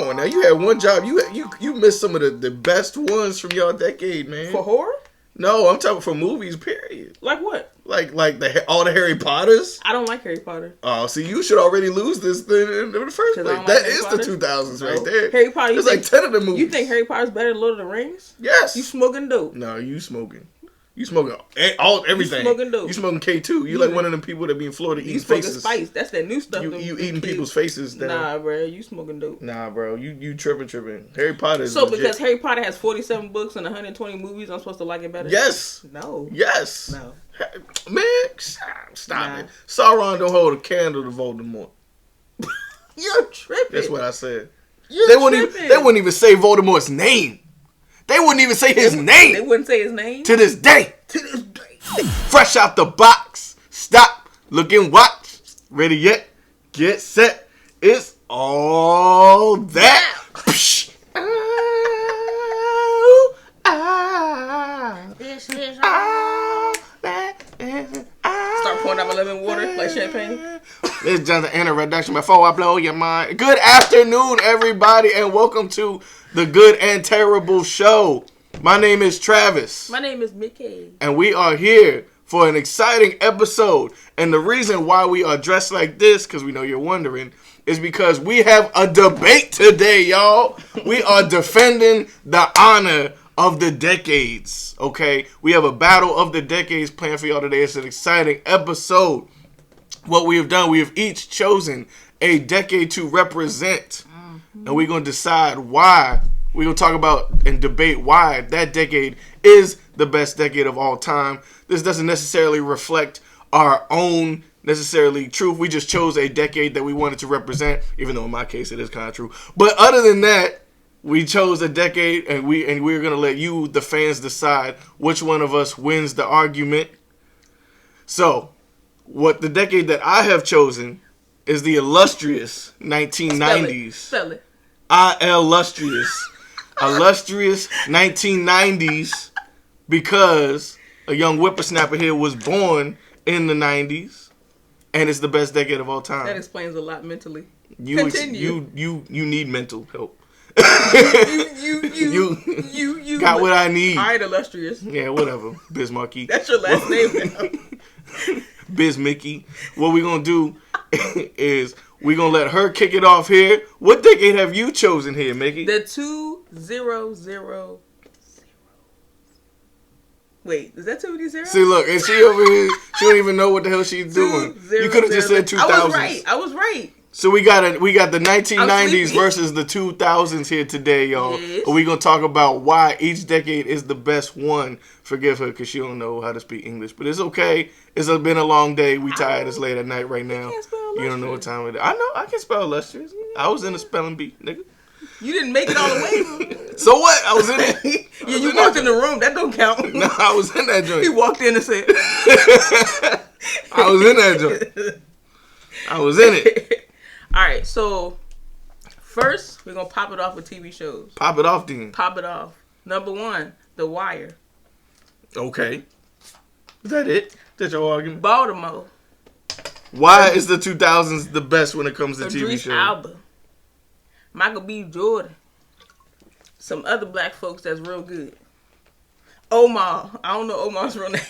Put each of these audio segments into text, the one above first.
on now. You had one job. You missed some of the best ones from your decade, man. For horror? No, I'm talking for movies. Period. Like what? Like all the Harry Potters. I don't like Harry Potter. Oh, see, you should already lose this thing in the first place. Like that is Potter? The 2000s right there. Harry Potter. There's like 10 of the movies. You think Harry Potter's better than Lord of the Rings? Yes. You smoking dope? No, you smoking. You smoking everything. You smoking dope. You smoking K2. You like one of them people that be in Florida eating faces. You smoking spice. That's that new stuff. You eating people's faces. Nah, bro. You smoking dope. Nah, bro. You tripping. Harry Potter is so legit. Because Harry Potter has 47 books and 120 movies, I'm supposed to like it better? Yes. No. Yes. No. Man, stop it. Sauron don't hold a candle to Voldemort. You're tripping. That's what I said. They wouldn't even say Voldemort's name. They wouldn't even say his name. They wouldn't say his name? To this day. Fresh out the box. Stop. Look and watch. Ready yet? Get set. It's all that. This is all that. Start pouring out my lemon water like champagne. This is just an introduction before I blow your mind. Good afternoon, everybody, and welcome to the Good and Terrible Show. My name is Travis. My name is Mickey. And we are here for an exciting episode. And the reason why we are dressed like this, because we know you're wondering, is because we have a debate today, y'all. We are defending the honor of the decades, okay? We have a battle of the decades planned for y'all today. It's an exciting episode. What we have done, we have each chosen a decade to represent. And we're going to decide why. We're going to talk about and debate why that decade is the best decade of all time. This doesn't necessarily reflect our own necessarily truth. We just chose a decade that we wanted to represent, even though in my case it is kind of true. But other than that, we chose a decade, and we're going to let you, the fans, decide which one of us wins the argument. So, what the decade that I have chosen is the illustrious 1990s. Spell it. Illustrious 1990s, because a young whippersnapper here was born in the 90s, and it's the best decade of all time. That explains a lot mentally. Continue. You need mental help. you got what I need. All right, illustrious. Yeah, whatever. Bismarcky. That's your last name now. Bismicky. What we're going to do is we're going to let her kick it off here. What decade have you chosen here, Mickey? The 200. Wait, is that 200? See, look, and she over here, she don't even know what the hell she's doing. You could have just said 2000s. I was right. So we got the 1990s versus the 2000s here today, y'all. Yes. We're going to talk about why each decade is the best one. Forgive her because she don't know how to speak English. But it's okay. It's been a long day. We tired. It's late at night right now. You don't know what time it is. I know. I can spell illustrious. I was in a spelling bee, nigga. You didn't make it all the way. So what? I was in it. Yeah, you walked in the room. That don't count. No, I was in that joint. He walked in and said. I was in that joint. I was in it. All right, so first we're gonna pop it off with TV shows. Pop it off, then. Pop it off. Number 1, The Wire. Okay. Is that it? That's your argument? Baltimore. Why is the 2000s the best when it comes to TV shows? Alba. Michael B. Jordan. Some other black folks that's real good. Omar. I don't know Omar's real name.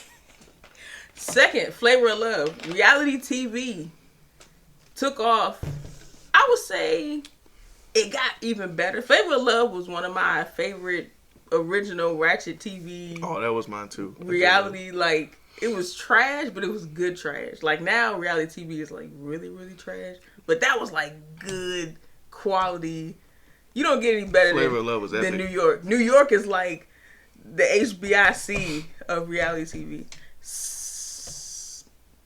Second, Flavor of Love. Reality TV took off. I would say it got even better. Flavor of Love was one of my favorite original Ratchet TV. Oh, that was mine too. Reality, like, it was trash, but it was good trash. Like, now reality TV is like really, really trash. But that was like good quality. You don't get any better Flavor of Love was epic. than New York. New York is like the HBIC of reality TV.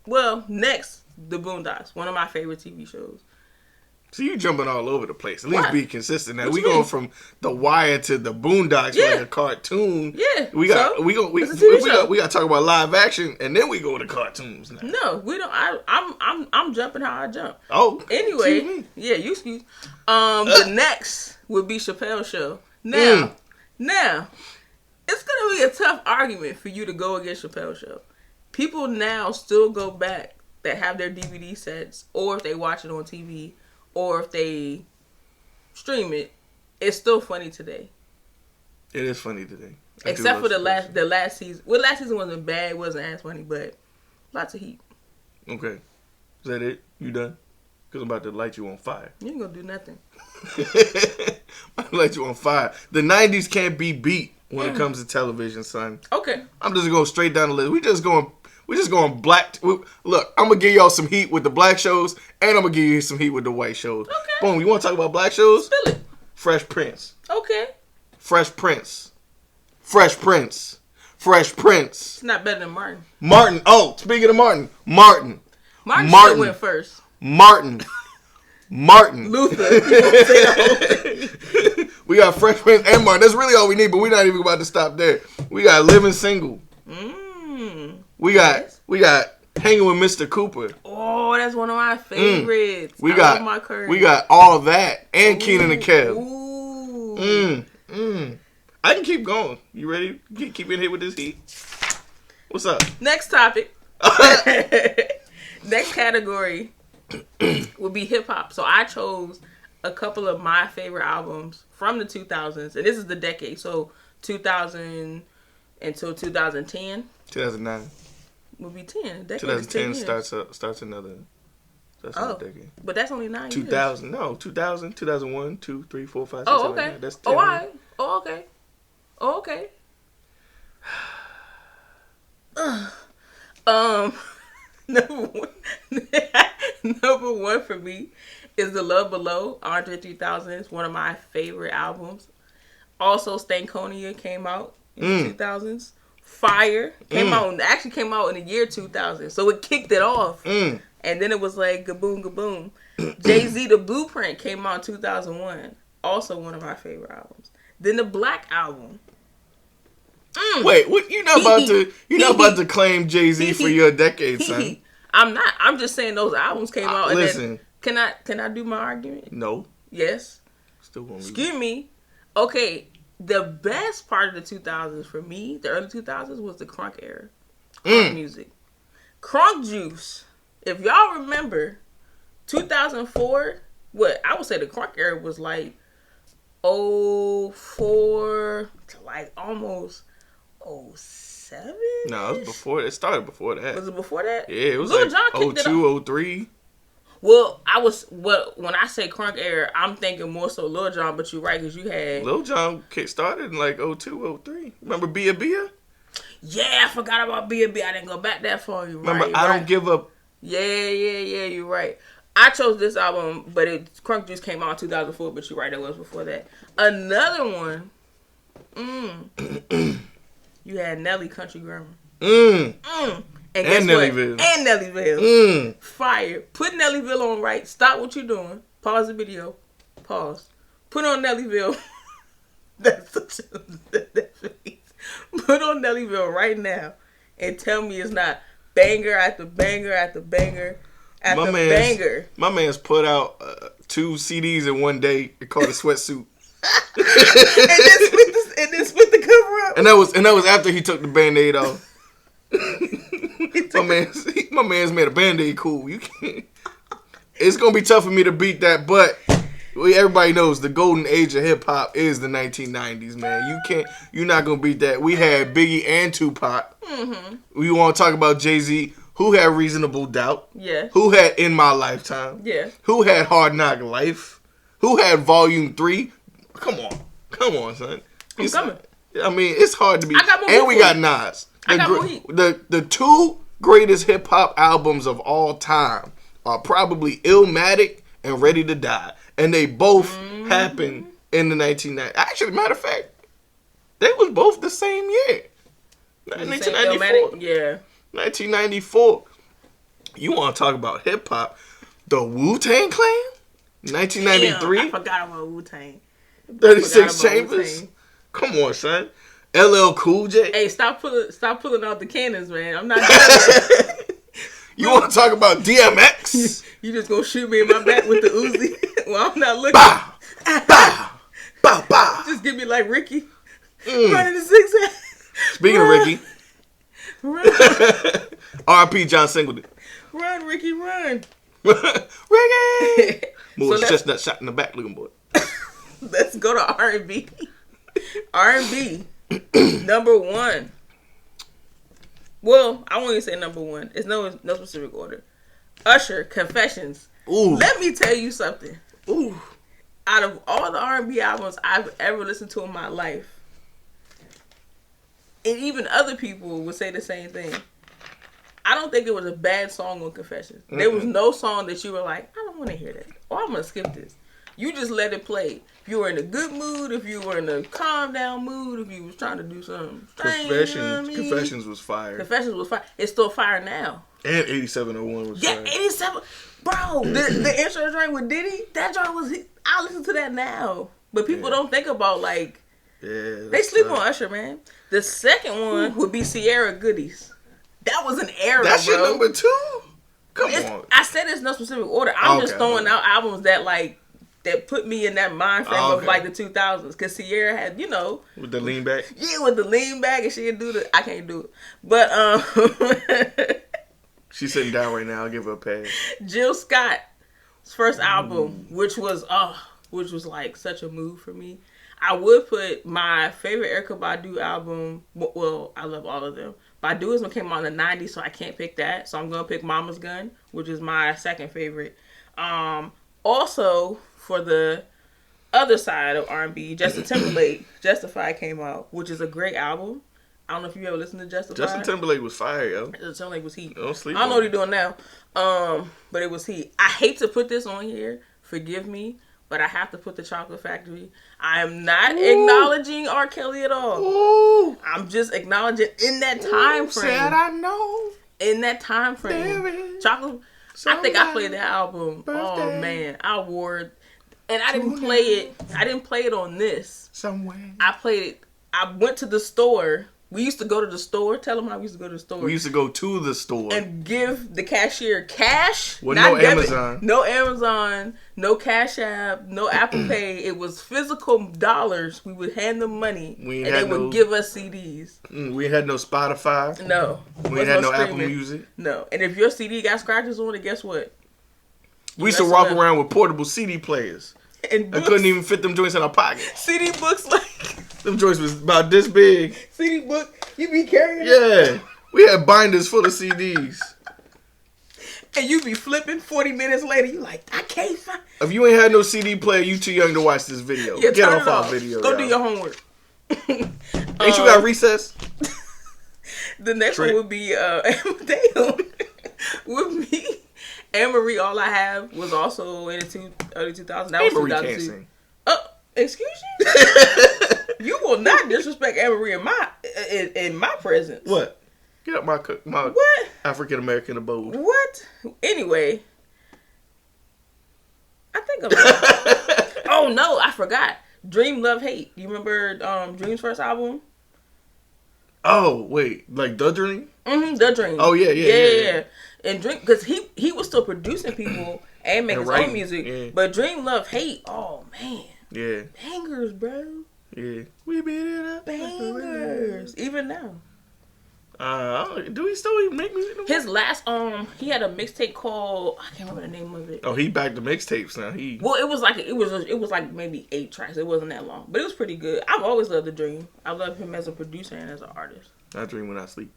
Well, next, The Boondocks, one of my favorite TV shows. So you jumping all over the place. At least be consistent. Now we going going from The Wire to The Boondocks, like a cartoon. Yeah, we got so, we got to talk about live action, and then we go to cartoons. Now. No, we don't. I'm jumping how I jump. Oh, anyway, yeah, you excuse. The next would be Chappelle's Show. Now, it's gonna be a tough argument for you to go against Chappelle's Show. People now still go back that have their DVD sets, or if they watch it on TV, or if they stream it, it's still funny today. It is funny today. Except for the last season. Well, last season wasn't bad. It wasn't as funny, but lots of heat. Okay. Is that it? You done? Because I'm about to light you on fire. You ain't going to do nothing. I'm going to light you on fire. The 90s can't be beat when it comes to television, son. Okay. I'm just going straight down the list. We just going black. Look, I'm going to give y'all some heat with the black shows, and I'm going to give you some heat with the white shows. Okay. Boom. You want to talk about black shows? Spill it. Fresh Prince. Okay. Fresh Prince. Fresh Prince. Fresh Prince. It's not better than Martin. Martin. Oh, speaking of Martin. Martin Martin went first. Martin. Luther. You won't say the whole thing. We got Fresh Prince and Martin. That's really all we need, but we're not even about to stop there. We got Living Single. We got Hanging with Mr. Cooper. Oh, that's one of my favorites. We got all that and Keenan and Kev. I can keep going. You ready? Keep in here with this heat. What's up? Next topic. Next category would be hip hop. So I chose a couple of my favorite albums from the 2000s, and this is the decade. So 2000 until 2010. 2009. Would be 10. Decade 2010 is 10 starts another decade. But that's only 9 years. 2000. No, 2000, 2001, 2, 3, 4, 5, 6, Oh, 7, okay. 8, 9. That's 10. Oh, all right. Oh, okay. Oh, okay. Number one for me is The Love Below, Andre 3000. It's one of my favorite albums. Also, Stankonia came out in the 2000s. Fire came out in the year 2000. So it kicked it off. And then it was like gaboom, gaboom. Jay-Z, The Blueprint came out in 2001. Also one of my favorite albums. Then the Black Album. Wait, what? You're not about to claim Jay-Z for your decade, son. I'm not. I'm just saying those albums came out. Listen. And then, can I do my argument? No. Yes. Still won't. Excuse me. Okay. The best part of the 2000s for me, the early 2000s, was the crunk era. Crunk music. Crunk juice. If y'all remember, 2004, I would say the crunk era was like 04 to like almost 07? No, it was before. It started before that. Was it before that? Yeah, it was Lil like Jon kicked it 02, off. 03. Well, when I say crunk era, I'm thinking more so Lil Jon, but you're right, because you had... Lil Jon started in like 02, 03. Remember Bia Bia? Yeah, I forgot about Bia Bia. I didn't go back that far. Remember I Don't Give Up? Yeah, you're right. I chose this album, but Crunk Juice came out in 2004, but you're right, it was before that. Another one, you had Nelly, Country Grammar. And Nellyville. And Nellyville. Fire. Put Nellyville on right. Stop what you're doing. Pause the video. Pause. Put on Nellyville. That's such a... Put on Nellyville right now and tell me it's not banger after banger after banger after banger. My man's put out 2 CDs in one day called a Sweatsuit. and then split the cover up. And that was after he took the Band-Aid off. My man's made a Band-Aid cool. You can't. It's gonna be tough for me to beat that, but everybody knows the golden age of hip hop is the 1990s, man. You're not gonna beat that. We had Biggie and Tupac. We want to talk about Jay-Z, who had Reasonable Doubt. Yeah. Who had In My Lifetime. Yeah. Who had Hard Knock Life. Who had Volume 3. Come on, son. I'm coming. I mean, it's hard to beat. And we got Nas. The 2 greatest hip hop albums of all time are probably Illmatic and Ready to Die, and they both happened in the 1990s. Actually, matter of fact, they was both the same year. 1994. Yeah. 1994. You want to talk about hip hop? The Wu-Tang Clan, 1993. Damn, I forgot about Wu-Tang. 36 Chambers. Come on, son. LL Cool J. Hey, stop pulling out the cannons, man. I'm not doing that. You want to talk about DMX? You just gonna shoot me in my back with the Uzi? Well, I'm not looking. Bow, bow, bow, bow. Just give me like Ricky running the zigzag. Speaking of Ricky, run, R.I.P. John Singleton. run, Ricky, run. Ricky. More So chestnut shot in the back, looking boy. Let's go to R&B. R&B. Number one. Well, I won't even say number one. It's no specific order. Usher, Confessions. Ooh. Let me tell you something. Ooh. Out of all the R&B albums I've ever listened to in my life, and even other people would say the same thing, I don't think it was a bad song on Confessions. Mm-mm. There was no song that you were like, I don't want to hear that, or I'm going to skip this. You just let it play. If you were in a good mood, if you were in a calm down mood, if you was trying to do something strange, Confessions was fire. Confessions was fire. It's still fire now. And 8701 was fire. Yeah, 87. Bro, the intro joint with Diddy, that joint was, I listen to that now. But people don't think about, like, they sleep on Usher, man. The second one would be Sierra Goodies. That was an era, That's bro. your number two? Come on. I said it's no specific order. I'm just throwing out albums that, like, that put me in that mind frame of, like, the 2000s. Because Sierra had, you know. With the lean back? Yeah, with the lean back, and she'd do I can't do it. But, she's sitting down right now. I'll give her a pass. Jill Scott's first album, which was like such a move for me. I would put my favorite Erykah Badu album. Well, I love all of them. Baduizm came out in the 90s, so I can't pick that. So I'm gonna pick Mama's Gun, which is my second favorite. Also for the other side of R&B, Justin Timberlake, Justified came out, which is a great album. I don't know if you ever listened to Justified. Justin Timberlake was fire, yo. Justin Timberlake was heat. Don't sleep I don't know what he's doing now. But it was heat. I hate to put this on here. Forgive me. But I have to put the Chocolate Factory. I am not acknowledging R. Kelly at all. Ooh. I'm just acknowledging in that time frame. Said I know. In that time frame. Chocolate. I think I played that album. Birthday. Oh man. I wore it. And I didn't play it. I didn't play it on this. Somewhere. I played it. I went to the store. We used to go to the store. Tell them how we used to go to the store. We used to go to the store. And give the cashier cash. With no debit. Amazon. No Amazon. No Cash App. No Apple Pay. It was physical dollars. We would hand them money. And they would give us CDs. We had no Spotify. No. We had no Apple Music. No. And if your CD got scratches on it, guess what? We used to walk around with portable CD players. And I couldn't even fit them joints in our pocket. CD books like... Them joints was about this big. CD book, you be carrying it? Yeah. We had binders full of CDs. And you be flipping 40 minutes later, you like, I can't find... If you ain't had no CD player, you too young to watch this video. Yeah, get off our video. Go do your homework. Ain't you got recess? The next one would be Amadeus. With me. Anne-Marie, All I Have was also in the early 2000s. That was 2002. Can't sing. Excuse you? You will not disrespect Anne-Marie in my presence. What? Get up my what? African American abode. What? Anyway, I think I'm... Oh no, I forgot. Dream, Love, Hate. You remember Dream's first album? Oh wait, like The Dream? Mm-hmm, The Dream. Oh yeah. And Dream, because he was still producing people and making his own music. Yeah. But Dream, Love, Hate. Oh man. Yeah. Bangers, bro. Yeah. We beat it up. Bangers. Even now. Do he still make music? His last he had a mixtape called, I can't remember the name of it. Oh, he back to mixtapes now. Well, it was like maybe 8 tracks. It wasn't that long, but it was pretty good. I've always loved The Dream. I love him as a producer and as an artist. I dream when I sleep.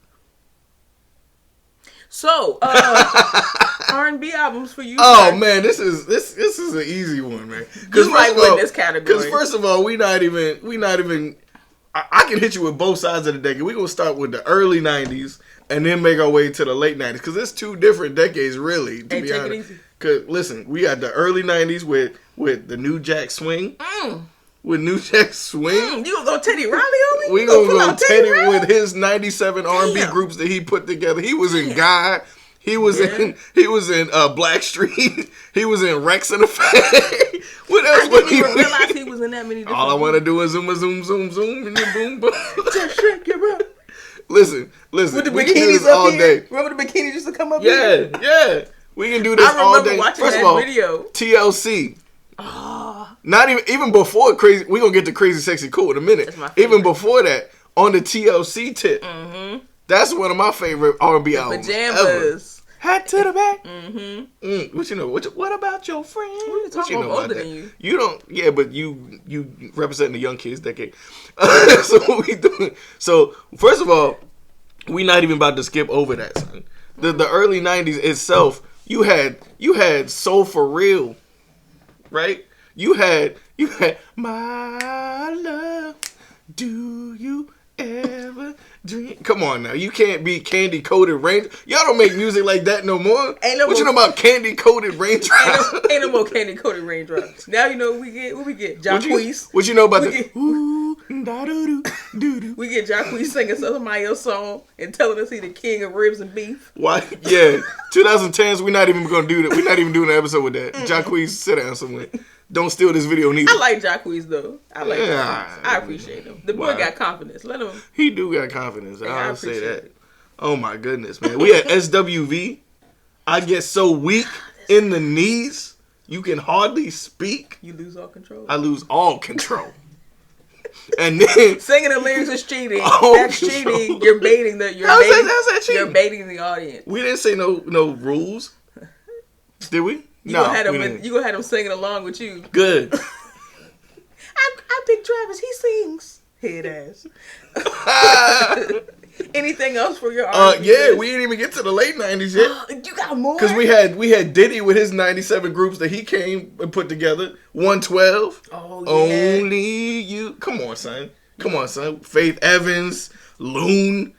So, R&B albums for you. Oh guys. Man, this is an easy one, man. Because might win this category. Because first of all, we not even. I can hit you with both sides of the decade. We're gonna start with the early '90s and then make our way to the late '90s because it's 2 different decades, really. To be honest, because listen, we got the early '90s with the New Jack Swing. With New Jack Swing. You gonna go Teddy Riley on me? We gonna go Teddy with his 97 R&B groups that he put together. He was in God. He was in Blackstreet. He was in Rex and the Fad. What else? I didn't even realize he was in that many different All I want to do is zoom, and then boom, boom. Just shake your butt. Listen. With the we can do this all day. Remember the bikinis used to come up here? Yeah. We can do this all day. First of all, video. TLC. Not even before Crazy. We're going to get to Crazy Sexy Cool in a minute. Even before that, on the TLC tip. Mm-hmm. That's one of my favorite R&B albums Pajamas. ever. Hat to the back. Mm-hmm. What you know? What about your friend? What you know about that? You don't. Yeah, but you representing the young kids decade. So what we doing? So first of all, we not even about to skip over that, son. The early 90s itself, you had Soul for Real, right? You had My Love, Do You Ever Dream? Come on now, you can't be Candy Coated Rain. Y'all don't make music like that no more. What you know about Candy Coated Raindrops? Ain't no more Candy Coated Raindrops. Now you know what we get. What we get? Jacquees. What you know about We get Jacquees singing somebody song and telling us he the king of ribs and beef. Why? Yeah, 2010s. We're not even gonna do that. We're not even doing an episode with that. Jacquees, sit down somewhere. Don't steal this video neither. I like Jacquees though. I appreciate him. The boy got confidence. Let him. He do got confidence. I'll say that. Oh my goodness, man. We had SWV. I get so weak in the knees, you can hardly speak. You lose all control. I lose all control. And then singing the lyrics is cheating. That's cheating. You're baiting the. How's that cheating? You're baiting the audience. We didn't say no rules. Did we? You gonna have them singing along with you. Good. I picked Travis. He sings. Head ass. Anything else for your R&B? Yeah, we didn't even get to the late 90s yet. You got more? Because we had Diddy with his 97 groups that he came and put together. 112. Oh, yeah. Only You. Come on, son. Faith Evans. Loon.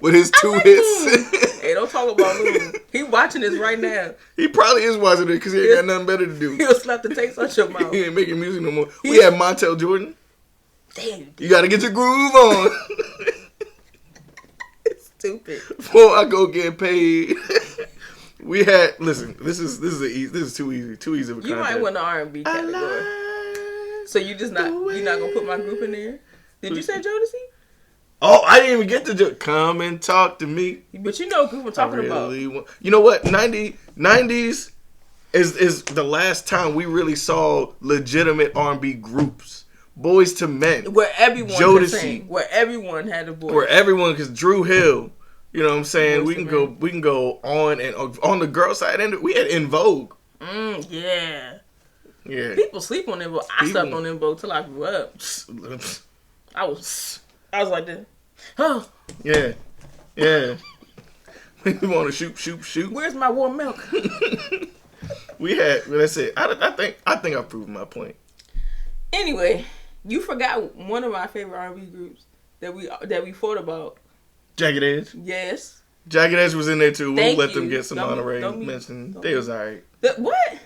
With his two hits. Hey, don't talk about Loon. He watching this right now. He probably is watching it because he ain't got nothing better to do. He'll slap the taste out your mouth. He ain't making music no more. We had Montel Jordan. Damn. You gotta get your groove on. Stupid. Before I go get paid. We had this is too easy of a content. You might win the R&B category. So you're not gonna put my group in there? Did you say Jodeci? Oh, I didn't even get to come and talk to me. But you know who we're talking about. You know what? 90s is the last time we really saw legitimate R&B groups. Boys to Men. Where everyone could sing. Where everyone had a voice. Where everyone, because Drew Hill, you know what I'm saying? We can go on and on the girl side. And we had In Vogue. Yeah. Yeah. People sleep on In Vogue. I slept on In Vogue till I grew up. I was like this. Oh. Yeah. Yeah. We want to shoot. Where's my warm milk? That's it. I think I've proven my point. Anyway, you forgot one of my favorite R&B groups that we fought about. Jagged Edge? Yes. Jagged Edge was in there too. We'll let them get some honorary mention. They was alright. What?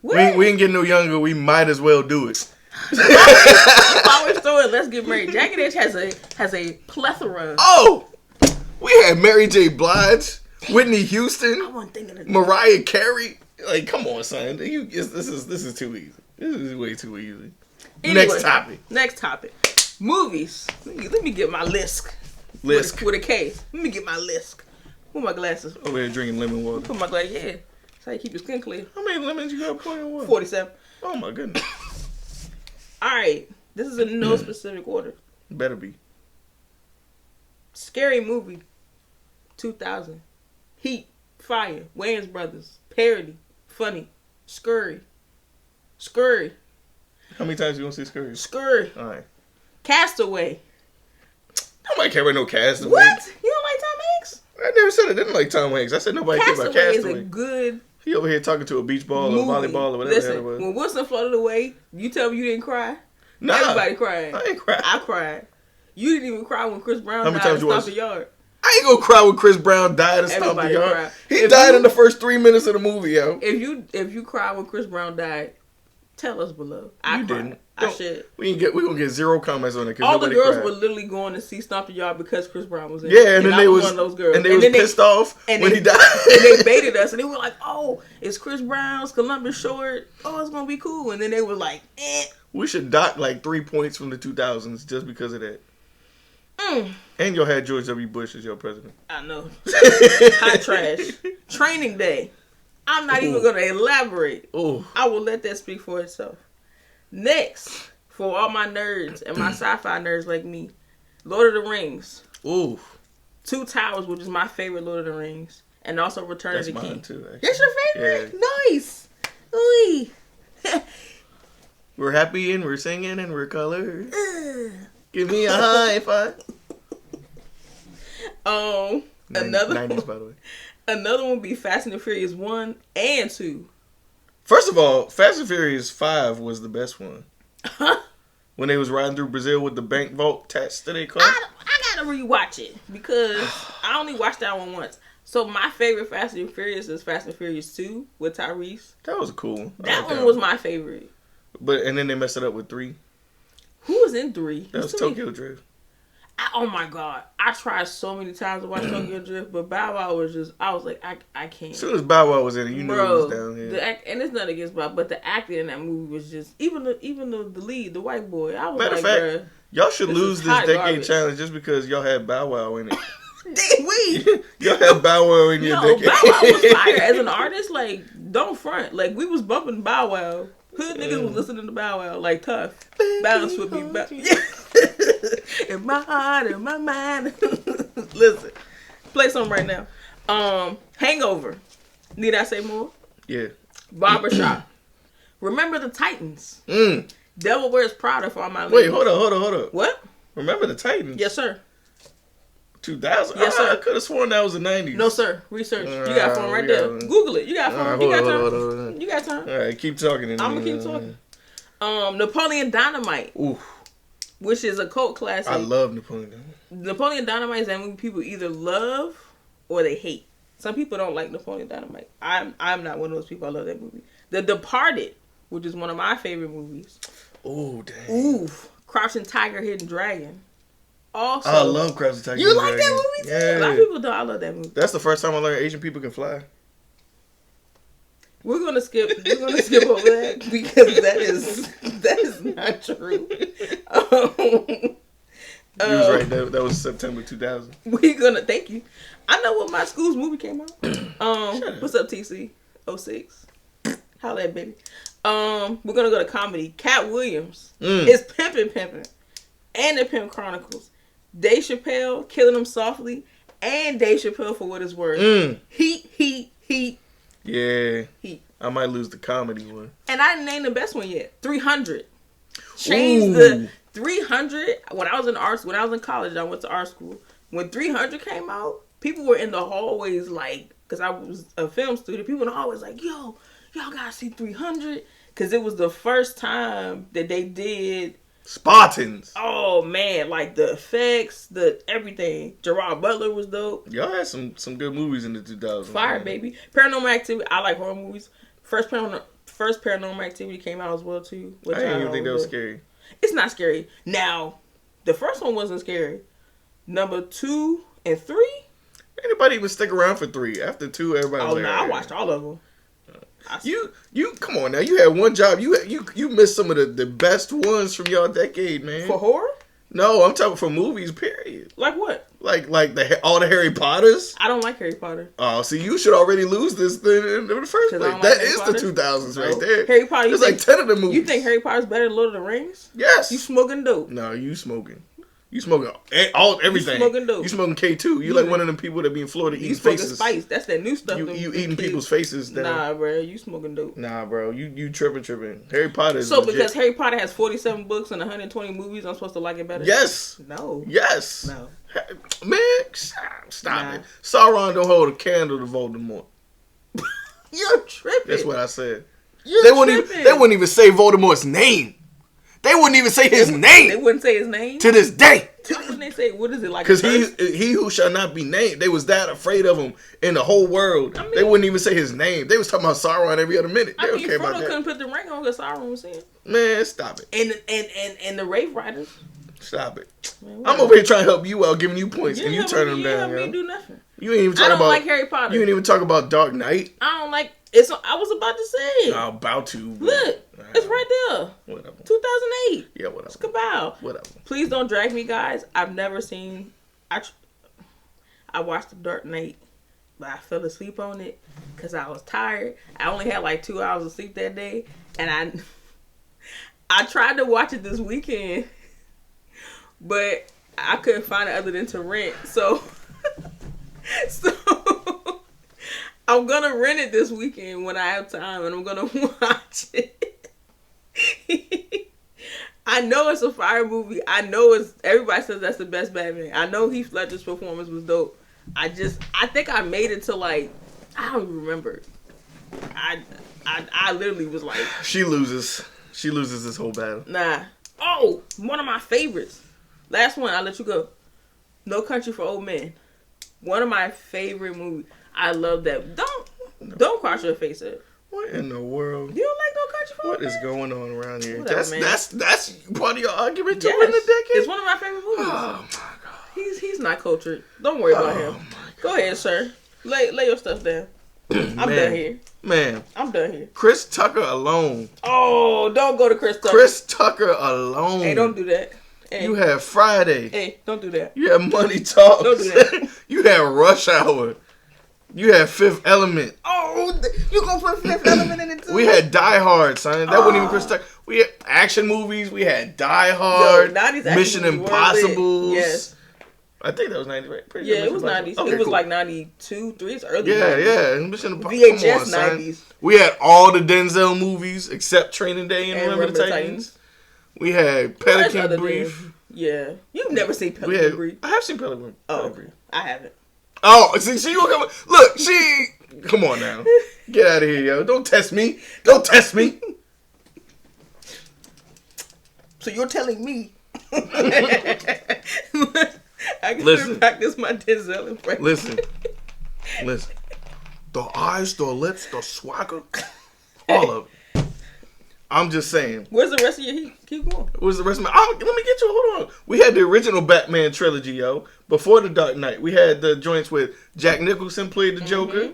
We ain't getting no younger. We might as well do it. Always throw it. Let's get married. Jagged Edge has a plethora. Oh, we had Mary J. Blige, Whitney Houston, I wasn't thinking of that. Mariah Carey. Like, come on, son. This is too easy. This is way too easy. Anyway, Next topic. Movies. Let me get my list. List with a K. Let me get my list. Put my glasses. Over here drinking lemon water. Put my glasses. Yeah. That's how you keep your skin clear. How many lemons you got pouring water? 47. Oh my goodness. All right. This is in no specific order. Better be. Scary Movie. 2000. Heat. Fire. Wayans Brothers. Parody. Funny. Scurry. How many times you gonna say Scurry? Scurry. All right. Castaway. Nobody care about no Castaway. What? You don't like Tom Hanks? I never said I didn't like Tom Hanks. I said nobody care about Castaway. Is a good. He over here talking to a beach ball movie. or volleyball or whatever. Listen, it was. when Wilson floated away, you tell me you didn't cry? Nah, everybody cried. I ain't cried. I cried. You didn't even cry when Chris Brown died and stomped the yard. I ain't gonna cry when Chris Brown died and stomped the yard. Cried. He died in the first 3 minutes of the movie, yo. If you cry when Chris Brown died, tell us below. I didn't. I should. We gonna get zero comments on it. All the girls were literally going to see Stomp the Yard because Chris Brown was in. Yeah, and then they was one of those girls. And they was pissed off when he died. And they baited us, and they were like, "Oh, it's Chris Brown's Columbus Short. Oh, it's gonna be cool." And then they were like, "Eh." We should dock like 3 points from the 2000s just because of that. And you had George W. Bush as your president. I know. Hot trash. Training Day. I'm not even going to elaborate. I will let that speak for itself. Next, for all my nerds and my sci-fi nerds like me, Lord of the Rings. Ooh. Two Towers, which is my favorite Lord of the Rings, and also Return of the King. Mine too, actually. That's your favorite? Yeah. Nice. Ooh. We're happy and we're singing and we're colored. Give me a high five. Another 90's, by the way. Another one would be Fast and the Furious 1 and 2. First of all, Fast and Furious 5 was the best one. When they was riding through Brazil with the bank vault attached to their car. I gotta rewatch it because I only watched that one once. So my favorite Fast and Furious is Fast and Furious 2 with Tyrese. That was a cool one. That one was my favorite. And then they messed it up with 3. Who was in 3? That was Tokyo Drift. Oh my god. I tried so many times to watch Tokyo Drift, but Bow Wow was just, I was like, I can't. As soon as Bow Wow was in it, you knew he was down here. And it's nothing against Bow, but the acting in that movie was just, even the lead, the white boy, I was Matter like, of fact, bruh, y'all should lose this decade garbage. challenge just because y'all had Bow Wow in it. Did we? Y'all had Bow Wow in your decade. Bow Wow was fire. As an artist, like, don't front. Like, we was bumping Bow Wow. Hood niggas was listening to Bow Wow, like, tough. Bounce with me. In my heart, in my mind. Listen, play something right now. Hangover. Need I say more? Yeah. Barbershop. Remember the Titans. Devil Wears Prada for all my Wait, ladies. hold up. What? Remember the Titans? Yes, sir. 2000? Yes, sir. I could have sworn that was the 90s. No, sir. Research. You got phone right there. Google it. You got phone. You got time. Hold on. You got time. All right, keep talking. I'm going to keep talking. Napoleon Dynamite. Ooh. Which is a cult classic. I love Napoleon Dynamite. Napoleon Dynamite is that movie people either love or they hate. Some people don't like Napoleon Dynamite. I'm not one of those people. I love that movie. The Departed, which is one of my favorite movies. Oh, dang. Oof. Crouching Tiger, Hidden Dragon. Also, I love Crouching Tiger. You like that movie too? Yeah. A lot of people don't. I love that movie. That's the first time I learned Asian people can fly. We're gonna skip over that because that is not true. You was right. That was September 2000. Thank you. I know when my school's movie came out. What's up, TC? 06. Holla at baby. We're gonna go to comedy. Cat Williams is Pimpin', and the Pimp Chronicles. Dave Chappelle, Killing Them Softly, and Dave Chappelle for What It's Worth. Heat. Yeah. Heat. I might lose the comedy one. And I didn't name the best one yet. 300. Changed the 300. When I was in college, I went to art school. When 300 came out, people were in the hallways like, because I was a film student, people were always like, yo, y'all gotta see 300. Because it was the first time that they did Spartans. Oh man, like the effects, the everything. Gerard Butler was dope. Y'all had some good movies in the 2000s. Fire, baby. Paranormal Activity. I like horror movies. First Paranormal Activity came out as well too. I didn't even think that was scary. It's not scary. Now, the first one wasn't scary. Number 2 and 3. Anybody even stick around for 3? After 2, everybody was like, I watched all of them. You come on now. You had one job. You missed some of the best ones from y'all decade, man. For horror? No, I'm talking for movies. Period. Like what? Like all the Harry Potters. I don't like Harry Potter. Oh, see, you should already lose this thing in the first place. Like that is Potter? The 2000s right there. Harry Potter. There's like 10 of the movies. You think Harry Potter's better than Lord of the Rings? Yes. You smoking dope? No, you smoking. You smoking everything. You smoking dope. You smoking K2. You like one of them people that be in Florida eating faces. Spice. That's that new stuff. You eating people's faces. Nah, bro. You smoking dope. Nah, bro. You tripping. Harry Potter is So legit. because Harry Potter has 47 books and 120 movies, I'm supposed to like it better? Yes. No. Yes. No. Man, stop it. Sauron don't hold a candle to Voldemort. You're tripping. That's what I said. They wouldn't even say Voldemort's name. They wouldn't even say his name. They wouldn't say his name? To this day. Why wouldn't they say, what is it like? Because he who shall not be named. They was that afraid of him in the whole world. I mean, they wouldn't even say his name. They was talking about Sauron every other minute. They don't care about that. Frodo couldn't put the ring on because Sauron was in. Man, stop it. And the Wraith Riders. Stop it. Man, I'm over here trying to help you out, giving you points, and you turn them down. You ain't do nothing. You ain't even talking about. I don't like Harry Potter. You ain't even talk about Dark Knight. I don't like. I was about to say. I'm about to. Look, it's right there. Whatever. 2008. Yeah, whatever. It's Cabal. Whatever. Please don't drag me, guys. I've never seen. I watched The Dark Knight, but I fell asleep on it because I was tired. I only had like 2 hours of sleep that day, and I tried to watch it this weekend, but I couldn't find it other than to rent. So So I'm gonna rent it this weekend when I have time, and I'm gonna watch it. I know it's a fire movie. I know it's everybody says that's the best Batman. I know Heath Ledger's performance was dope. I think I made it to like I don't even remember. I literally was like she loses this whole battle. Nah. Oh, one of my favorites. Last one, I'll let you go. No Country for Old Men. One of my favorite movies. I love that. Don't cross your face up. What in the world? You don't like No Country for Old Men? What is going on around here? Whatever, that's part of your argument to Yes. win the decade? It's one of my favorite movies. Oh my god. He's not cultured. Don't worry about him. Go ahead, sir. Lay your stuff down. I'm done here. Man. I'm done here. Chris Tucker alone. Oh, don't go to Chris Tucker. Chris Tucker alone. Hey, don't do that. Hey. You had Friday. Hey, don't do that. You had Money Talks. Don't do that. You had Rush Hour. You had Fifth Element. Oh, you gonna put Fifth Element in it too? We had Die Hard, son. That wasn't even Chris Tucker. We had action movies. We had Die Hard. 90's action Mission movies were Impossible. lit. Yes. I think that was 90, right? Pretty Yeah, sure it was Mission 90s. Impossible. It was cool. like 92, 3. It's early. Yeah, 90s. yeah. Mission Impossible. VHS Come on, son. 90s. We had all the Denzel movies except Training Day and Remember the Titans. We had Pelican Brief. Yeah. You've never seen Pelican Brief. I have seen Pelican Oh, Brief. I haven't. Oh, see, you come. Look, she. Come on now, get out of here, yo! Don't test me. Don't test me. So you're telling me? I can Listen. practice my Denzel impression. Listen. The eyes, the lips, the swagger, all of it. I'm just saying. Where's the rest of your heat? Keep going. What's the rest of my? Let me get you. Hold on. We had the original Batman trilogy, yo. Before the Dark Knight, we had the joints with Jack Nicholson played the Joker,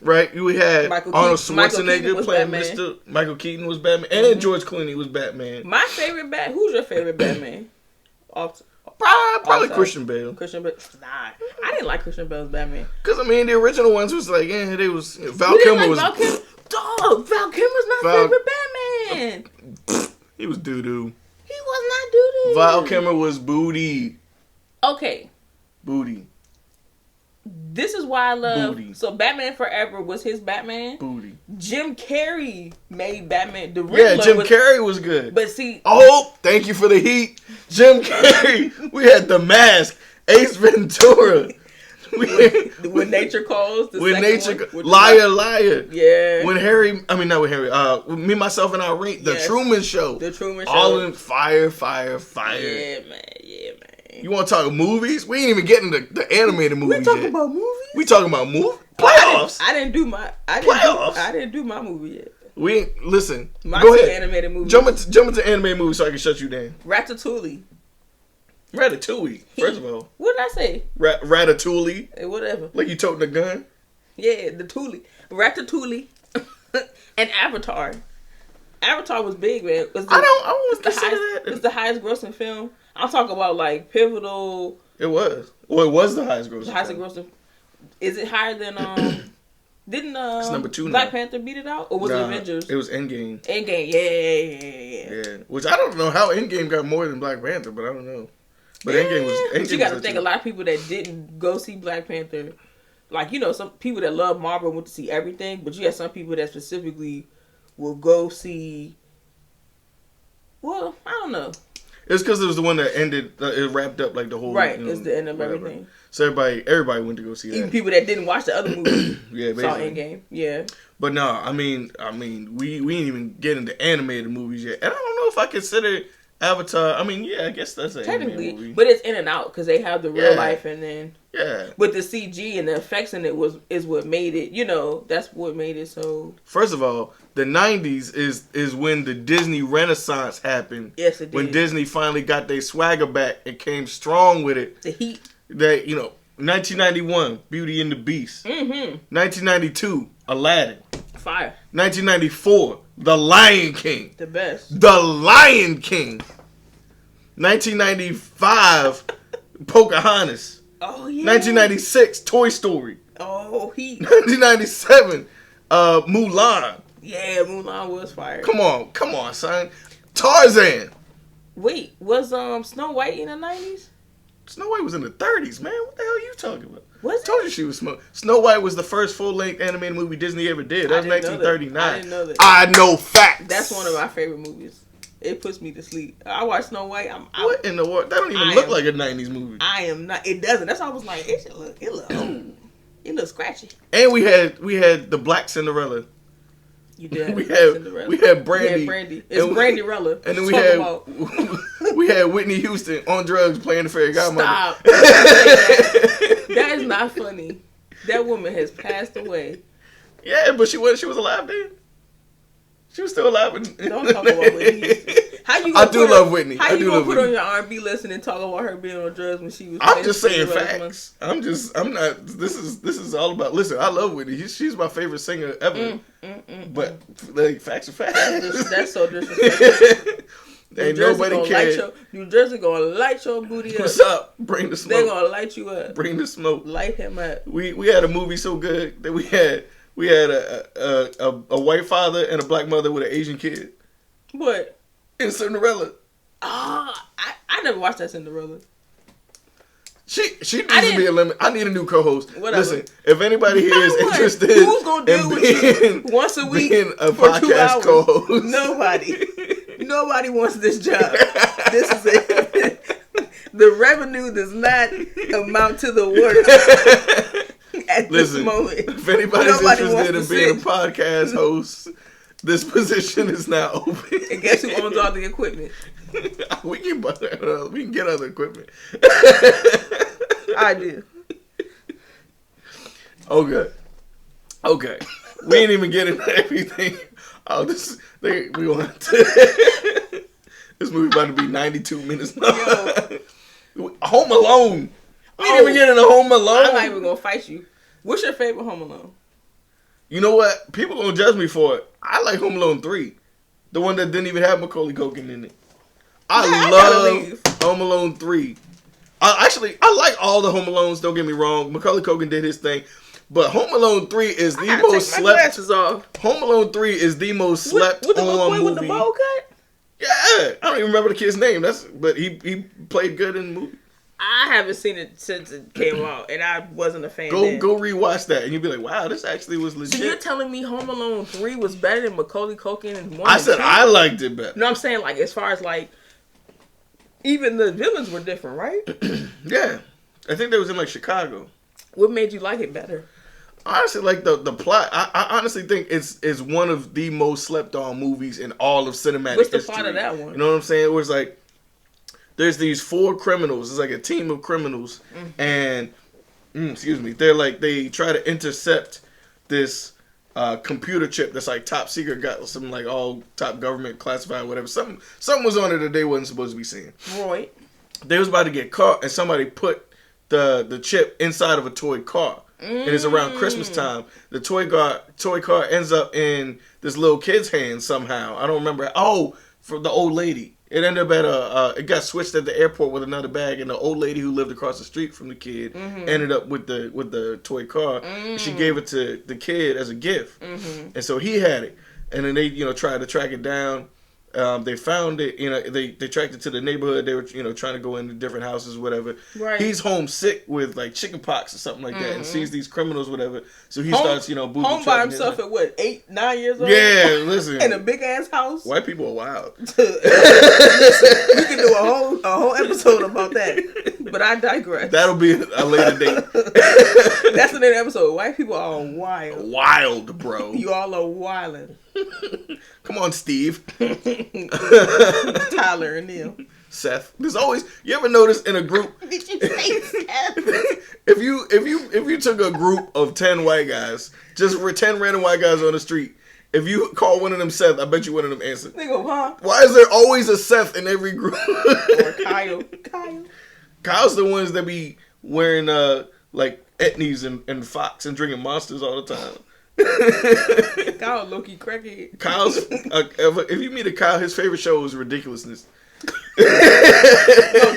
right? We had Arnold Schwarzenegger playing Mr. Michael Keaton was Batman, and George Clooney was Batman. My favorite Who's your favorite Batman? Probably Christian Bale. Christian Bale. Nah, I didn't like Christian Bale's Batman. Because I mean, the original ones was like, they was Val Kilmer was. Val Kilmer? Dog, Val Kilmer's my favorite Batman. He was doo doo. He was not doo doo. Val Kilmer was booty. Okay. Booty. This is why I love. Booty. So Batman Forever was his Batman. Booty. Jim Carrey made Batman. The Riddler. Yeah, Jim Carrey was good. But see. Oh, thank you for the heat, Jim Carrey. We had The Mask, Ace Ventura. When Nature Calls. Liar. Yeah. Not with Harry. Me, Myself, and Irene. The Truman Show. The Truman Show. All in fire. Yeah, man. You want to talk movies? We ain't even getting the animated movies We talking about movies? We talking about movies? Playoffs. I didn't do my Playoffs. I didn't do my movie yet. Listen. My Go ahead. Animated movie. Jump into animated movies so I can shut you down. Ratatouille. First of all. What did I say? Ratatouille. Hey, whatever. Like you toting a gun? Yeah, the Thule. Ratatouille. And Avatar. Avatar was big, man. I wouldn't consider that. It's the highest grossing film. I'm talking about like pivotal. It was. Well, it was the highest grossing. The highest grossing. Is it higher than Didn't it's number 2 Black now. Panther beat it out, or was it Avengers? It was Endgame. Endgame, yeah. Which I don't know how Endgame got more than Black Panther, but I don't know. But Endgame was. But you got to think a lot of people that didn't go see Black Panther, like some people that love Marvel went to see everything, but you have some people that specifically will go see. Well, I don't know. It's because it was the one that ended. It wrapped up like the whole. Right, it's the end of everything. So everybody went to go see that. Even people that didn't watch the other movie saw basically. Endgame. Yeah. But no, I mean, we ain't even get into animated movies yet, and I don't know if I consider Avatar. I mean, yeah, I guess that's an technically animated movie. But it's in and out because they have the real life and then with the CG and the effects in it is what made it. That's what made it so. First of all, the 90's is when the Disney Renaissance happened. Yes, it did. When Disney finally got their swagger back and came strong with it. The heat. That 1991, Beauty and the Beast. 1992, Aladdin. Fire. 1994, The Lion King. The best. The Lion King. 1995, Pocahontas. Oh yeah. 1996, Toy Story. Oh, heat. 1997, Mulan. Yeah, Mulan was fire. Come on, son. Tarzan. Wait, was Snow White in the 90's? Snow White was in the 30s, man. What the hell are you talking about? Was I told you she was smart. Snow White was the first full-length animated movie Disney ever did. That was 1939. I didn't know that. I know facts. That's one of my favorite movies. It puts me to sleep. I watch Snow White. What in the world? That don't even look like a 90s movie. I am not. It doesn't. That's why I was like, it look old. It looks scratchy. And we had the Black Cinderella. You did. We had Brandy. It's Brandy-rella. And then we had Whitney Houston on drugs playing the fairy godmother. Stop. That is not funny. That woman has passed away. Yeah, but she was alive then. She was still alive. Don't talk about Whitney Houston. I do love Whitney. How you gonna put on your R&B list and then talk about her being on drugs when she was? I'm just saying facts. I'm not. This is all about. Listen, I love Whitney. She's my favorite singer ever. But like, facts are facts. That's so disrespectful. Ain't nobody care. New Jersey gonna light your booty up. What's up? Bring the smoke. They gonna light you up. Bring the smoke. Light him up. We had a movie so good that we had a white father and a black mother with an Asian kid. What? In Cinderella. I never watched that Cinderella. She needs to be eliminated. I need a new co-host. Whatever. Listen, if anybody here is interested who's gonna deal in with you once a week being a for podcast 2 hours? co-host, Nobody wants this job. This is it. The revenue does not amount to the work at this moment. If anybody's interested in being a podcast host, this position is now open. And guess who owns all the equipment? We can get other equipment. I do. Okay. We ain't even getting everything. Oh, we want to. This movie about to be 92 minutes long. Home Alone. We ain't even getting a Home Alone. I'm not even gonna fight you. What's your favorite Home Alone? You know what? People gonna judge me for it. I like Home Alone 3. The one that didn't even have Macaulay Culkin in it. I love Home Alone 3. I like all the Home Alones, don't get me wrong. Macaulay Culkin did his thing. But Home Alone 3 is the most slept. Home Alone 3 is the most slept with the on movie. With the bowl cut? Yeah. I don't even remember the kid's name. But he played good in the movie. I haven't seen it since it came out, and I wasn't a fan. Go rewatch that, and you'll be like, "Wow, this actually was legit." So you're telling me Home Alone 3 was better than Macaulay Culkin and 1? I said I liked it better. No, I'm saying like as far as like even the villains were different, right? Yeah, I think they was in like Chicago. What made you like it better? Honestly, like the plot. I honestly think it's one of the most slept on movies in all of cinematic history. What's the plot of that one? You know what I'm saying? It was like there's these 4 criminals. It's like a team of criminals, and they try to intercept this computer chip that's like top secret, got some like all top government classified, whatever. Something was on it that they wasn't supposed to be seeing. Right. They was about to get caught, and somebody put the chip inside of a toy car. And it's around Christmas time. The toy car ends up in this little kid's hands somehow. I don't remember. Oh, for the old lady. It ended up at it got switched at the airport with another bag, and the old lady who lived across the street from the kid ended up with the toy car. And she gave it to the kid as a gift, and so he had it. And then they tried to track it down. They found it. They tracked it to the neighborhood. They were trying to go into different houses, whatever. Right. He's homesick with like chicken pox or something like that, and sees these criminals, whatever. So he starts booby home by himself at what 8, 9 years old. Yeah, listen. In a big ass house. White people are wild. Listen, we can do a whole episode about that. But I digress. That'll be a later date. That's the name of the episode. White people are wild. Wild, bro. You all are wildin'. Come on, Steve. Tyler and Neil. Seth. There's always, you ever notice in a group? Did you say Seth? if you took a group of 10 white guys, just 10 random white guys on the street, if you call one of them Seth, I bet you one of them answered. They go, huh? Why is there always a Seth in every group? Or Kyle. Kyle's the ones that be wearing like etnies and Fox and drinking Monsters all the time. Kyle low-key crackhead. Kyle's if you meet a Kyle, his favorite show is Ridiculousness. No,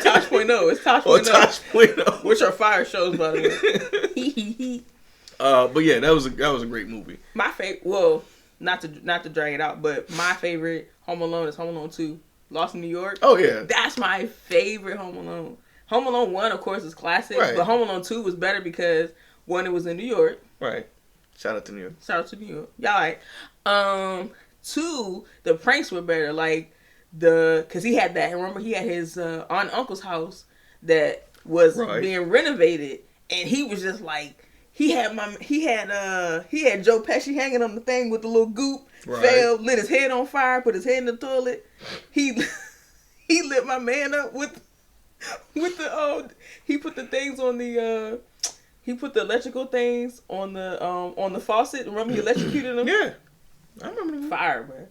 Tosh.0. It's Tosh.0. Which are fire shows, by the way. But yeah, that was a great movie. My favorite, well, not to drag it out, but my favorite Home Alone is Home Alone 2, Lost in New York. Oh yeah, that's my favorite Home Alone. Home Alone 1, of course, is classic. Right. But Home Alone 2 was better because, one, it was in New York. Right. Shout out to New York. Shout out to New York. Y'all right. 2, the pranks were better. Like, because he had that. Remember, he had his aunt and uncle's house that was being renovated. And he was just like, he had Joe Pesci hanging on the thing with the little goop. Right. Fell, lit his head on fire, put his head in the toilet. He lit my man up with the he put the things on the he put the electrical things on the faucet. Remember he electrocuted them? Yeah. I remember that. Fire, man.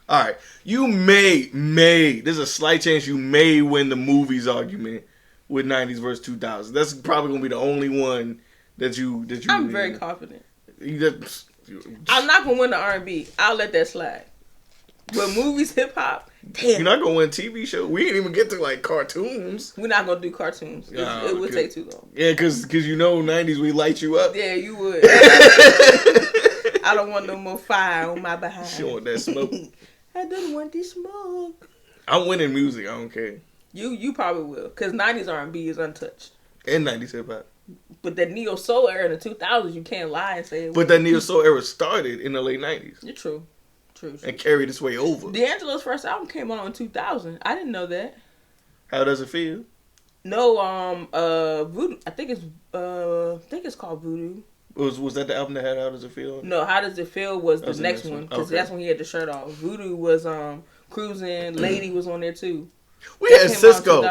All right. You may there's a slight chance you may win the movies argument with 90s versus 2000s. That's probably going to be the only one that you I'm very confident. I'm not gonna win the R&B. I'll let that slide. But movies, hip hop, damn. You're not gonna win TV show. We didn't even get to like cartoons. We're not gonna do cartoons. It would take too long. Yeah, because 90s we light you up. Yeah, you would. I don't want no more fire on my behind. She want that smoke. I don't want this smoke. I'm winning music. I don't care. You probably will, because 90s R&B is untouched. And 90s hip hop. But that neo soul era in the 2000s, you can't lie and say. But that neo soul era started in the late 90s. You're true. And carried its way over. D'Angelo's first album came out in 2000. I didn't know that. How does it feel? No, Voodoo. I think it's called Voodoo. Was that the album that had How Does It Feel? No, How Does It Feel was the next one, because that's when he had the shirt off. Voodoo was Cruising. Lady was on there too. We had Cisco.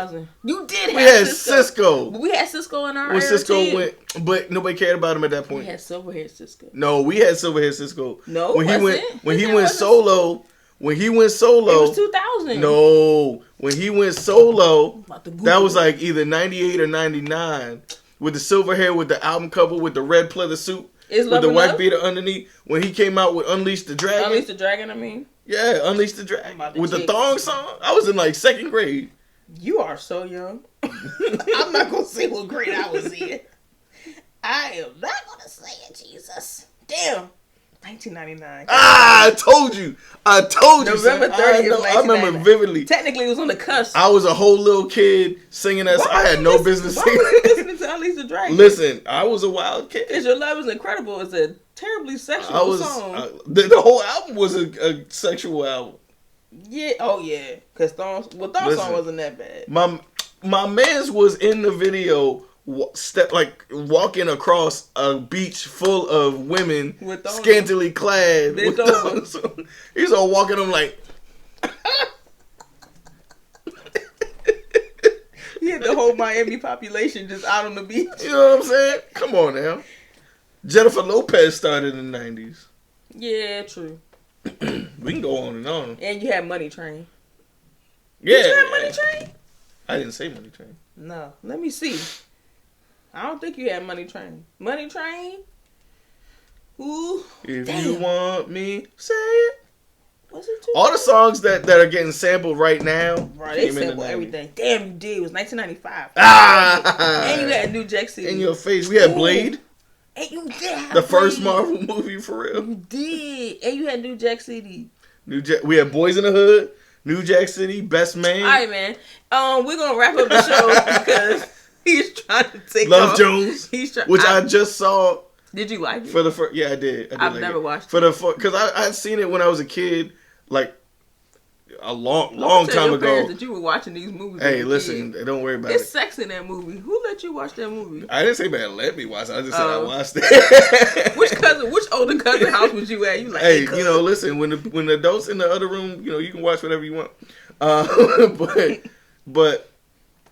You did. We had Cisco. But we had Cisco in our when era Cisco too. went, but nobody cared about him at that point. We had Silverhead Cisco. No, we had Silverhead Cisco. No, when he went solo. When he went solo, it was 2000. No, when he went solo, that was like either 98 or 99. With the silver hair, with the album cover, with the red pleather suit, with the white beater underneath. When he came out with Unleash the Dragon. Unleash the Dragon, I mean. Yeah, Unleash the Dragon. With the thong song. I was in like 2nd grade. You are so young. I'm not going to say what grade I was in. I am not going to say it, Jesus. Damn. 1999. I told you. November 30th. I remember vividly. Technically, it was on the cusp. I was a whole little kid singing that song. I had no business singing. Why were you listening to Unleash the Dragon? Listen, I was a wild kid. Because Your Love Is Incredible is a terribly sexual song. The whole album was a sexual album. Yeah. Oh, yeah. Because Thong song wasn't that bad. My man's was in the video walking across a beach full of women scantily clad with thongs. He's all walking them like he had the whole Miami population just out on the beach. You know what I'm saying? Come on now. Jennifer Lopez started in the 90s. Yeah, true. We can go on and on. And you had Money Train. Yeah. Did you have Money Train? I didn't say Money Train. No. Let me see. I don't think you had Money Train. Money Train? Ooh. If you want me, say it. Was it too? All the songs that are getting sampled right now. Right, they sample everything. Damn, you did. It was 1995. And you had New Jack City. In your face. We had Blade. And you did have the first Marvel movie for real. You did. And you had New Jack City. We had Boys in the Hood, New Jack City, Best Man. All right, man. We're going to wrap up the show because he's trying to take Love off. Jones, I just saw. Did you like it? For the first, yeah, I did. I've never watched it. Because I had seen it when I was a kid, like a long time ago. That you were watching these movies. Hey, listen, don't worry about it. It's sex in that movie. Who let you watch that movie? I didn't say man let me watch it. I just said I watched it. Which older cousin house was you at? You like? Hey, listen, when the adults in the other room, you can watch whatever you want. But.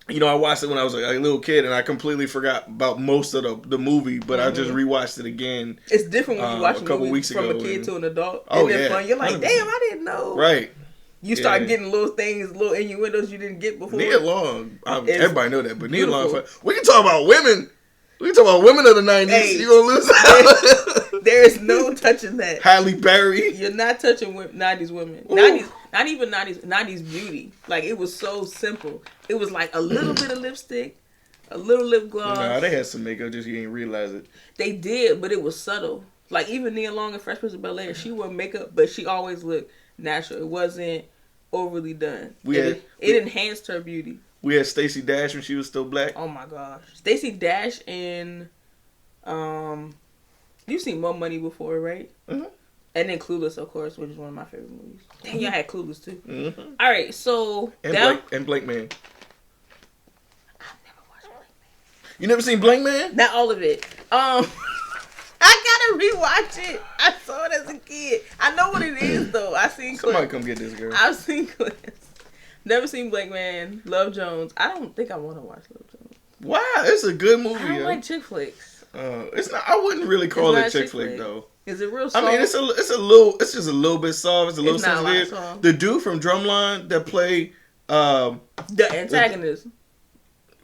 I watched it when I was a little kid, and I completely forgot about most of the movie. But I just rewatched it again. It's different when you watch a couple weeks from a kid to an adult. Oh, and fun. You're like, 100%. Damn, I didn't know. Right. You start getting little things, little innuendos you didn't get before. Nia Long, everybody know that, but Nia Long. We can talk about women. We can talk about women of the 90s. Hey, you gonna lose? There is no touching that. Halle Berry. You're not touching 90s women. 90s, not even 90s beauty. Like, it was so simple. It was like a little bit of lipstick, a little lip gloss. Nah, they had some makeup, just you didn't realize it. They did, but it was subtle. Like, even Nia Long in Fresh Prince of Bel-Air, she wore makeup, but she always looked natural. It wasn't overly done. It enhanced her beauty. We had Stacey Dash when she was still black. Oh my gosh, Stacey Dash in you've seen More Money before, right? Mm-hmm. And then Clueless, of course, which is one of my favorite movies. Dang, y'all had Clueless too. Mm-hmm. All right, so and Blank Man. I've never watched Blank Man. You never seen Blank Man? Not all of it. I gotta rewatch it. I saw it as a kid. I know what it is though. I seen Somebody clips. come get this girl. I've seen clips. Never seen Blank Man. Love Jones. I don't think I want to watch Love Jones. Wow, it's a good movie. I don't like chick flicks. It's not. I wouldn't really call it chick flick though. Is it real soft? I mean, it's just a little bit soft. It's a little sensitive. The dude from Drumline that played the antagonist.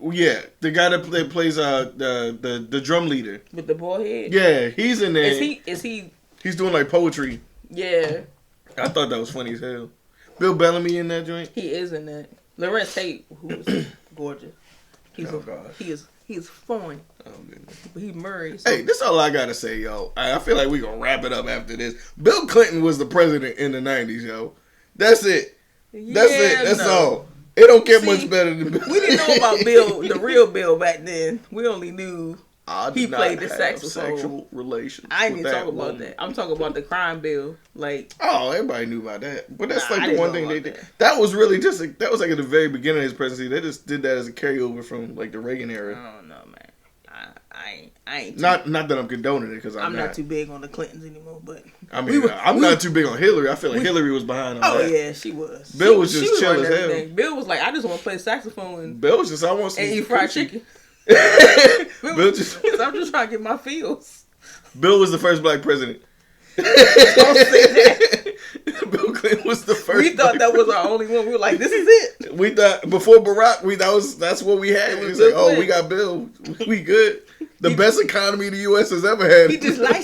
Yeah, the guy that plays the drum leader With the bald head. Yeah, he's in there. Is he? He's doing like poetry. Yeah. I thought that was funny as hell. Bill Bellamy in that joint. He is in that. Lorenz Tate, who is gorgeous. He is fine. Oh goodness. But he Murray. So. Hey, this is all I gotta say, yo. I feel like we gonna wrap it up after this. Bill Clinton was the president in the 90s, yo. That's it. That's all. It don't get much better than Bill. We didn't know about Bill, the real Bill back then. We only knew he played the saxophone. Sexual relations. I ain't even talking about that. I'm talking about the crime bill. Like, oh, everybody knew about that. But that's like the one thing they did. That was really that was like at the very beginning of his presidency. They just did that as a carryover from like the Reagan era. I don't know, man. I ain't. Not that I'm condoning it because I'm not too big on the Clintons anymore. But I mean, I'm not too big on Hillary. I feel like Hillary was behind on that. Oh yeah, she was. Bill was just chill as hell. Bill was like, I just want to play saxophone and Bill was just, I want some and eat fried chicken. Bill just, I'm just trying to get my feels. Bill was the first black president. Don't say that. Bill Clinton was the first. We thought that was our only one. We were like, this is it. We thought before Barack, that's what we had. We was like, oh, we got Bill. We good. The best economy the U.S. has ever had. He just light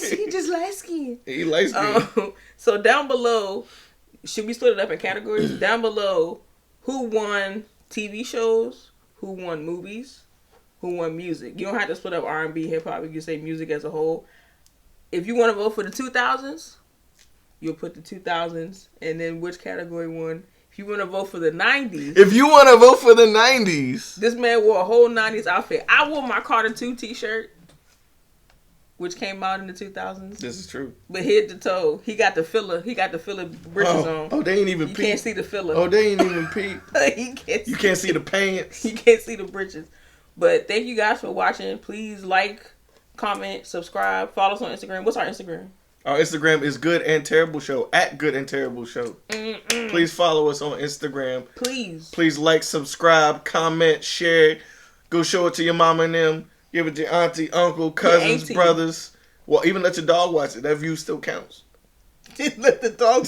skin. He light skin. So down below, should we split it up in categories? Down below, who won TV shows? Who won movies? Who won music? You don't have to split up R&B, hip hop. You can say music as a whole. If you want to vote for the 2000s, you'll put the 2000s, and then which category won. If you want to vote for the 90s. If you want to vote for the 90s. This man wore a whole 90s outfit. I wore my Carter 2 t-shirt, which came out in the 2000s. This is true. But head to toe, he got the filler britches on. Oh, they ain't even peep. You can't see the filler. Oh, they ain't even peep. You can't see the pants. You can't see the britches. But thank you guys for watching. Please like, comment, subscribe, follow us on Instagram. What's our Instagram? Our Instagram is Good and Terrible Show, at Good and Terrible Show. Please follow us on Instagram. Please like, subscribe, comment, share. Go show it to your mama and them. Give it to your auntie, uncle, cousins, brothers. Well, even let your dog watch it. That view still counts. Just let the dog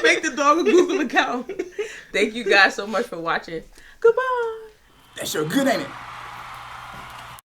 make the dog a Google account. Thank you guys so much for watching. Goodbye. That's your good, ain't it?